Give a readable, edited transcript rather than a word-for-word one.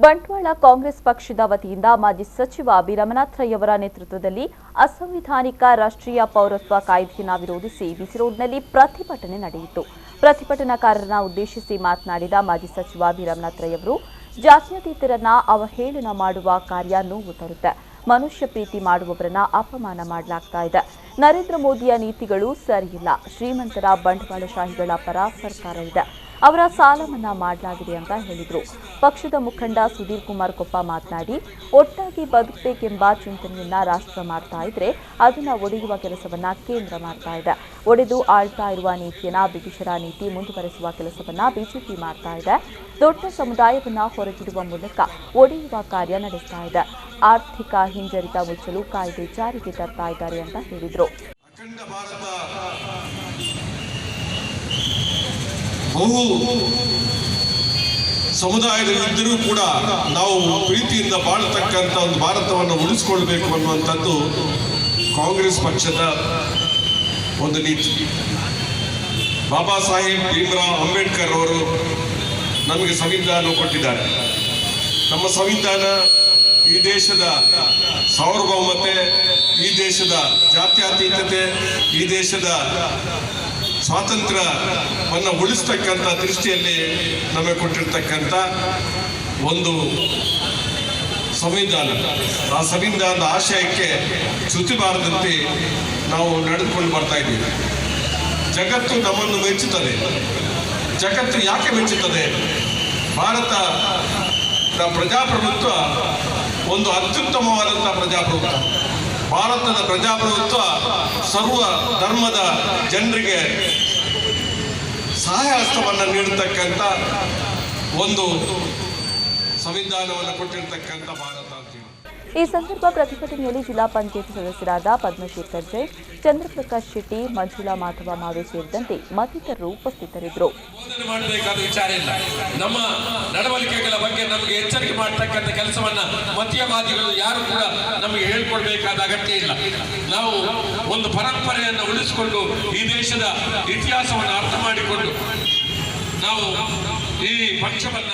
ಬಂಟ್ವಾಳ ಕಾಂಗ್ರೆಸ್ ಪಕ್ಷದ ವತಿಯಿಂದ ಮಾಜಿ ಸಚಿವ ಬಿ ರಮನಾಥ್ ರೈ ಅವರ ನೇತೃತ್ವದಲ್ಲಿ ಅಸಂವಿಧಾನಿಕ ರಾಷ್ಟ್ರೀಯ ಪೌರತ್ವ ಕಾಯ್ದೆಯನ್ನು ವಿರೋಧಿಸಿ ಬಿಸಿ ರೋಡ್ನಲ್ಲಿ ಪ್ರತಿಭಟನೆ ನಡೆಯಿತು. ಪ್ರತಿಭಟನಾಕಾರರನ್ನ ಉದ್ದೇಶಿಸಿ ಮಾತನಾಡಿದ ಮಾಜಿ ಸಚಿವ ಬಿ ರಮನಾಥ್ ರೈ ಅವರು, ಜಾತ್ಯತೀತರನ್ನ ಅವಹೇಳನ ಮಾಡುವ ಕಾರ್ಯ ನೋವು ತರುತ್ತೆ. ಮನುಷ್ಯ ಪ್ರೀತಿ ಮಾಡುವವರನ್ನ ಅಪಮಾನ ಮಾಡಲಾಗ್ತಾ ಇದೆ. ನರೇಂದ್ರ ಮೋದಿಯ ನೀತಿಗಳು ಸರಿಯಿಲ್ಲ. ಶ್ರೀಮಂತರ ಬಂಡವಾಳಶಾಹಿಗಳ ಪರ ಸರ್ಕಾರ ಇದೆ. ಅವರ ಸಾಲ ಮನ್ನಾ ಮಾಡಲಾಗಿದೆ ಅಂತ ಹೇಳಿದರು. ಪಕ್ಷದ ಮುಖಂಡ ಸುಧೀರ್ ಕುಮಾರ್ ಕೊಪ್ಪ ಮಾತನಾಡಿ, ಒಟ್ಟಾಗಿ ಬದುಕಬೇಕೆಂಬ ಚಿಂತನೆಯನ್ನ ರಾಷ್ಟ್ರ ಮಾಡ್ತಾ ಇದ್ರೆ ಅದನ್ನ ಒಡೆಯುವ ಕೆಲಸವನ್ನ ಕೇಂದ್ರ ಮಾಡ್ತಾ ಇದೆ. ಒಡೆದು ಆಳ್ತಾ ಇರುವ ನೀತಿಯನ್ನ ಬ್ರಿಟಿಷರ ನೀತಿ ಮುಂದುವರೆಸುವ ಕೆಲಸವನ್ನ ಬಿಜೆಪಿ ಮಾಡ್ತಾ ಇದೆ. ದೊಡ್ಡ ಸಮುದಾಯವನ್ನ ಹೊರಗಿಡುವ ಮೂಲಕ ಒಡೆಯುವ ಕಾರ್ಯ ನಡೆಸ್ತಾ ಇದೆ. ಆರ್ಥಿಕ ಹಿಂಜರಿತ ಮುಚ್ಚಲು ಕಾಯ್ದೆ ಜಾರಿಗೆ ತರ್ತಾ ಇದ್ದಾರೆ ಅಂತ ಹೇಳಿದರು. ಬಹು ಸಮುದಾಯದಲ್ಲಿದ್ದರೂ ಕೂಡ ನಾವು ಪ್ರೀತಿಯಿಂದ ಬಾಳತಕ್ಕಂಥ ಒಂದು ಭಾರತವನ್ನು ಉಳಿಸಿಕೊಳ್ಬೇಕು ಅನ್ನುವಂಥದ್ದು ಕಾಂಗ್ರೆಸ್ ಪಕ್ಷದ ಒಂದು ನೀತಿ. ಬಾಬಾ ಸಾಹೇಬ್ ಭೀಮರಾವ್ ಅಂಬೇಡ್ಕರ್ ಅವರು ನಮಗೆ ಸಂವಿಧಾನ ಕೊಟ್ಟಿದ್ದಾರೆ. ನಮ್ಮ ಸಂವಿಧಾನ ಈ ದೇಶದ ಸಾರ್ವಭೌಮತೆ, ಈ ದೇಶದ ಜಾತ್ಯತೀತತೆ, ಈ ದೇಶದ ಸ್ವಾತಂತ್ರ್ಯವನ್ನು ಉಳಿಸ್ತಕ್ಕಂಥ ದೃಷ್ಟಿಯಲ್ಲಿ ನಮಗೆ ಕೊಟ್ಟಿರ್ತಕ್ಕಂಥ ಒಂದು ಸಂವಿಧಾನ. ಆ ಸಂವಿಧಾನದ ಆಶಯಕ್ಕೆ ಚ್ಯುತಿ ಬಾರದಂತೆ ನಾವು ನಡೆದುಕೊಂಡು ಬರ್ತಾ ಇದ್ದೀವಿ. ಜಗತ್ತು ನಮ್ಮನ್ನು ಮೆಚ್ಚುತ್ತದೆ. ಜಗತ್ತು ಯಾಕೆ ಮೆಚ್ಚುತ್ತದೆ? ಭಾರತದ ಪ್ರಜಾಪ್ರಭುತ್ವ ಒಂದು ಅತ್ಯುತ್ತಮವಾದಂಥ ಪ್ರಜಾಪ್ರಭುತ್ವ. ಭಾರತದ ಪ್ರಜಾಪ್ರಭುತ್ವ ಸರ್ವ ಧರ್ಮದ ಜನರಿಗೆ ಸಹಾಯ ಹಸ್ತವನ್ನು ನೀಡತಕ್ಕಂಥ ಒಂದು ಸಂವಿಧಾನವನ್ನು ಕೊಟ್ಟಿರ್ತಕ್ಕಂಥ ಭಾರತ ಅಂತೀವಿ. ಈ ಸಂದರ್ಭ ಪ್ರತಿಭಟನೆಯಲ್ಲಿ ಜಿಲ್ಲಾ ಪಂಚಾಯತ್ ಸದಸ್ಯರಾದ ಪದ್ಮಶೇಖರ್ ಜೈನ್, ಚಂದ್ರಪ್ರಕಾಶ್ ಶೆಟ್ಟಿ, ಮಂಜುಳಾ ಮಾಧವ ಮಾವೆ ಸೇರಿದಂತೆ ಮತ್ತಿತರರು ಉಪಸ್ಥಿತರಿದ್ದರು. ಮಾಡಬೇಕಾದ ವಿಚಾರ ಇಲ್ಲ. ನಮ್ಮ ನಡವಳಿಕೆಗಳ ಬಗ್ಗೆ ನಮಗೆ ಎಚ್ಚರಿಕೆ ಮಾಡತಕ್ಕಂಥ ಕೆಲಸವನ್ನ ಮತೀಯವಾದಿಗಳು ಯಾರು ಕೂಡ ನಮಗೆ ಹೇಳ್ಕೊಡ್ಬೇಕಾದ ಅಗತ್ಯ ಇಲ್ಲ. ನಾವು ಒಂದು ಪರಂಪರೆಯನ್ನು ಉಳಿಸಿಕೊಂಡು ಈ ದೇಶದ ಇತಿಹಾಸವನ್ನು ಅರ್ಥ ಮಾಡಿಕೊಂಡು ನಾವು ಈ ಪಕ್ಷವನ್ನ